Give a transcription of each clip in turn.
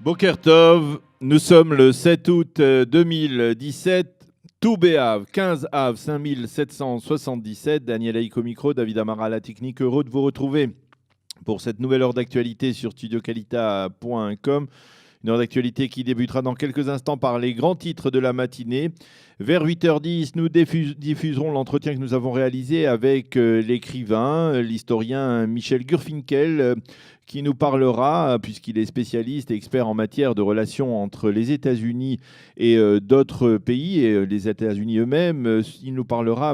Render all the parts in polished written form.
Boker Tov, nous sommes le 7 août 2017, tout Béav, 15 Av 5777, Daniel Haïk au micro, David Amara à la technique, heureux de vous retrouver pour cette nouvelle heure d'actualité sur studiocalita.com. Une heure d'actualité qui débutera dans quelques instants par les grands titres de la matinée. Vers 8h10, nous diffuserons l'entretien que nous avons réalisé avec l'écrivain, l'historien Michel Gurfinkel, qui nous parlera, puisqu'il est spécialiste et expert en matière de relations entre les États-Unis et d'autres pays, et les États-Unis eux-mêmes. Il nous parlera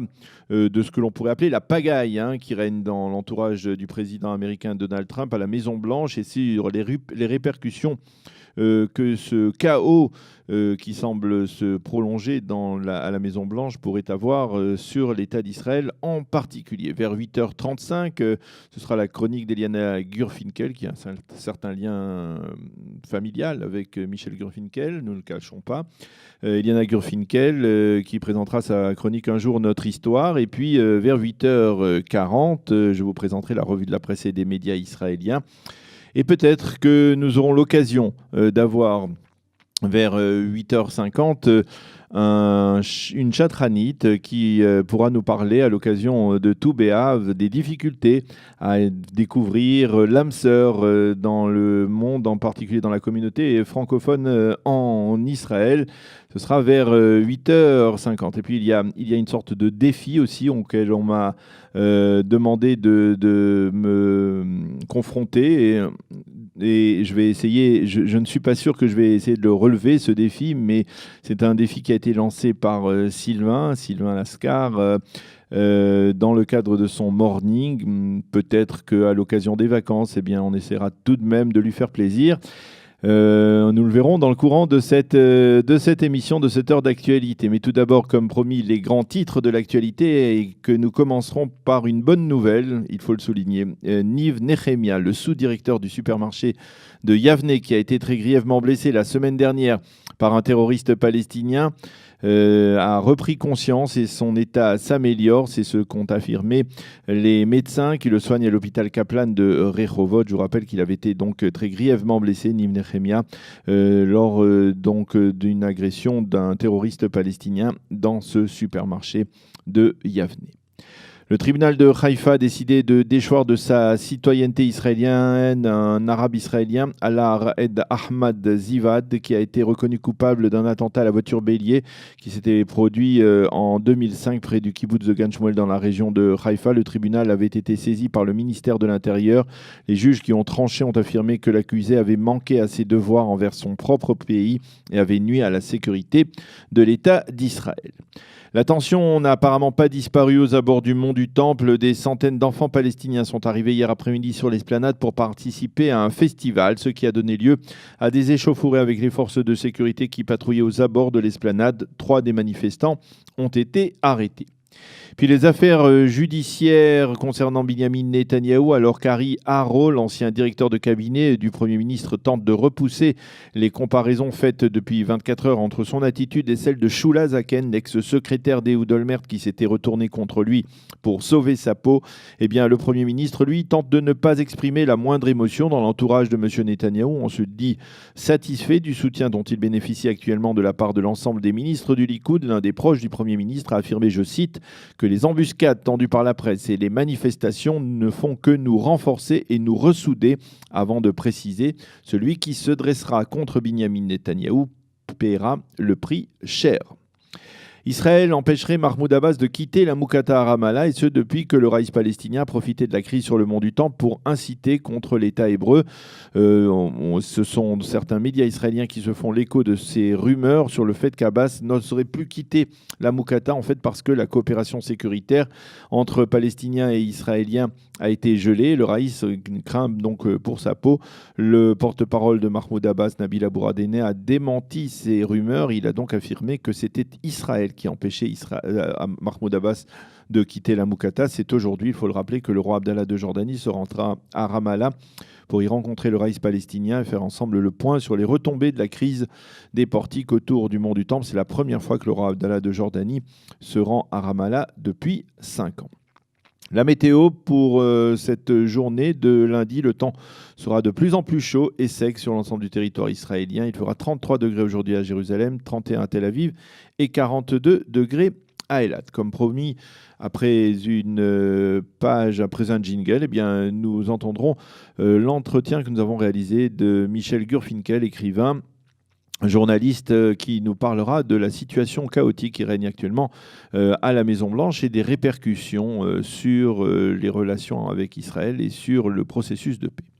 de ce que l'on pourrait appeler la pagaille qui règne dans l'entourage du président américain Donald Trump à la Maison-Blanche et sur les répercussions que ce chaos qui semble se prolonger à la Maison-Blanche pourrait avoir sur l'État d'Israël en particulier. Vers 8h35, ce sera la chronique d'Eliana Gurfinkel, qui a un certain lien familial avec Michel Gurfinkel, nous ne le cachons pas. Eliana Gurfinkel qui présentera sa chronique Un jour notre histoire. Et puis vers 8h40, je vous présenterai la revue de la presse et des médias israéliens. Et peut-être que nous aurons l'occasion d'avoir vers 8h50 une chatranite qui pourra nous parler à l'occasion de tout Béav des difficultés à découvrir l'âme sœur dans le monde, en particulier dans la communauté francophone en Israël. Ce sera vers 8h50. Et puis il y a une sorte de défi aussi auquel on m'a demandé de me confronter et je vais essayer, je ne suis pas sûr que je vais essayer de le relever, ce défi, mais c'est un défi qui a été lancé par Sylvain Lascar dans le cadre de son morning. Peut-être qu'à l'occasion des vacances, on essaiera tout de même de lui faire plaisir. Nous le verrons dans le courant de cette émission, de cette heure d'actualité. Mais tout d'abord, comme promis, les grands titres de l'actualité et que nous commencerons par une bonne nouvelle, il faut le souligner. Niv Nechemia, le sous-directeur du supermarché de Yavne, qui a été très grièvement blessé la semaine dernière par un terroriste palestinien, a repris conscience et son état s'améliore. C'est ce qu'ont affirmé les médecins qui le soignent à l'hôpital Kaplan de Rehovot. Je vous rappelle qu'il avait été donc très grièvement blessé, Niv Nechemia, lors d'une agression d'un terroriste palestinien dans ce supermarché de Yavne. Le tribunal de Haïfa a décidé de déchoir de sa citoyenneté israélienne un arabe israélien, Alaa Ed Ahmad Zivad, qui a été reconnu coupable d'un attentat à la voiture bélier qui s'était produit en 2005 près du kibbutz de Gan Shmuel dans la région de Haïfa. Le tribunal avait été saisi par le ministère de l'Intérieur. Les juges qui ont tranché ont affirmé que l'accusé avait manqué à ses devoirs envers son propre pays et avait nui à la sécurité de l'État d'Israël. La tension n'a apparemment pas disparu aux abords du mont du Temple. Des centaines d'enfants palestiniens sont arrivés hier après-midi sur l'esplanade pour participer à un festival, ce qui a donné lieu à des échauffourées avec les forces de sécurité qui patrouillaient aux abords de l'esplanade. 3 des manifestants ont été arrêtés. Puis les affaires judiciaires concernant Binyamin Netanyahou, alors qu'Ari Haro, l'ancien directeur de cabinet du Premier ministre, tente de repousser les comparaisons faites depuis 24 heures entre son attitude et celle de Shula Zaken, l'ex-secrétaire d'Ehud Olmert qui s'était retourné contre lui pour sauver sa peau. Le Premier ministre, lui, tente de ne pas exprimer la moindre émotion dans l'entourage de M. Netanyahou. On se dit satisfait du soutien dont il bénéficie actuellement de la part de l'ensemble des ministres du Likoud. L'un des proches du Premier ministre a affirmé, je cite, que les embuscades tendues par la presse et les manifestations ne font que nous renforcer et nous ressouder, avant de préciser « Celui qui se dressera contre Binyamin Netanyahou paiera le prix cher ». Israël empêcherait Mahmoud Abbas de quitter la Moukata à Ramallah, et ce depuis que le Raïs palestinien a profité de la crise sur le mont du Temple pour inciter contre l'État hébreu. Ce sont certains médias israéliens qui se font l'écho de ces rumeurs sur le fait qu'Abbas n'oserait plus quitter la Moukata, en fait parce que la coopération sécuritaire entre Palestiniens et Israéliens a été gelée. Le Raïs craint donc pour sa peau. Le porte-parole de Mahmoud Abbas, Nabil Abouradene, a démenti ces rumeurs. Il a donc affirmé que c'était Israël qui empêchait Mahmoud Abbas de quitter la Moukata. C'est aujourd'hui, il faut le rappeler, que le roi Abdallah de Jordanie se rendra à Ramallah pour y rencontrer le Raïs palestinien et faire ensemble le point sur les retombées de la crise des portiques autour du mont du Temple. C'est la première fois que le roi Abdallah de Jordanie se rend à Ramallah depuis 5 ans. La météo pour cette journée de lundi, le temps sera de plus en plus chaud et sec sur l'ensemble du territoire israélien. Il fera 33 degrés aujourd'hui à Jérusalem, 31 à Tel Aviv et 42 degrés à Eilat. Comme promis, après une page, après un jingle, eh bien, nous entendrons l'entretien que nous avons réalisé de Michel Gurfinkel, écrivain, journaliste qui nous parlera de la situation chaotique qui règne actuellement à la Maison-Blanche et des répercussions sur les relations avec Israël et sur le processus de paix.